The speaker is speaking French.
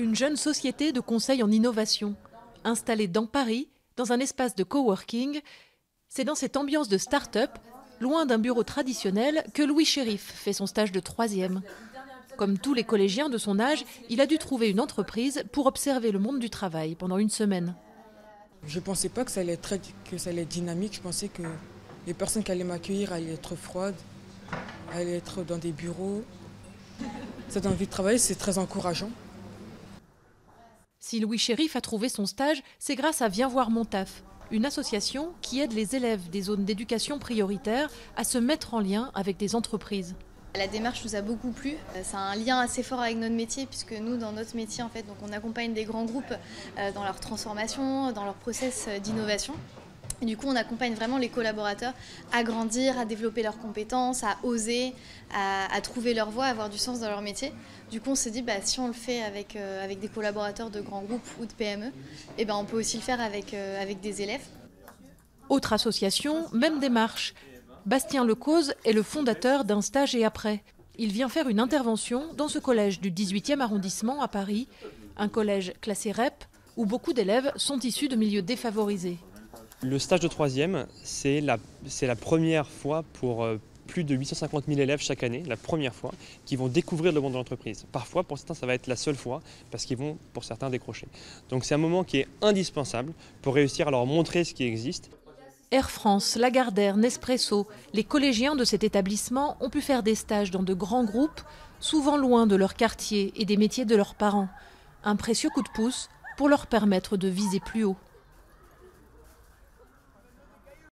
Une jeune société de conseil en innovation, installée dans Paris, dans un espace de coworking. C'est dans cette ambiance de start-up, loin d'un bureau traditionnel, que Louis Chérif fait son stage de 3e. Comme tous les collégiens de son âge, il a dû trouver une entreprise pour observer le monde du travail pendant une semaine. Je ne pensais pas que ça allait être dynamique. Je pensais que les personnes qui allaient m'accueillir allaient être froides, allaient être dans des bureaux. Cette envie de travailler, c'est très encourageant. Si Louis Chérif a trouvé son stage, c'est grâce à Viens voir mon taf, une association qui aide les élèves des zones d'éducation prioritaire à se mettre en lien avec des entreprises. La démarche nous a beaucoup plu. Ça a un lien assez fort avec notre métier puisque nous, dans notre métier, en fait, donc on accompagne des grands groupes dans leur transformation, dans leur process d'innovation. Et du coup, on accompagne vraiment les collaborateurs à grandir, à développer leurs compétences, à oser, à trouver leur voie, à avoir du sens dans leur métier. Du coup, on s'est dit, si on le fait avec des collaborateurs de grands groupes ou de PME, on peut aussi le faire avec des élèves. Autre association, même démarche. Bastien Lecause est le fondateur d'Un stage et après. Il vient faire une intervention dans ce collège du 18e arrondissement à Paris, un collège classé REP où beaucoup d'élèves sont issus de milieux défavorisés. Le stage de 3e, c'est la première fois pour plus de 850 000 élèves chaque année, la première fois, qui vont découvrir le monde de l'entreprise. Parfois, pour certains, ça va être la seule fois, parce qu'ils vont, pour certains, décrocher. Donc c'est un moment qui est indispensable pour réussir à leur montrer ce qui existe. Air France, Lagardère, Nespresso, les collégiens de cet établissement ont pu faire des stages dans de grands groupes, souvent loin de leur quartier et des métiers de leurs parents. Un précieux coup de pouce pour leur permettre de viser plus haut.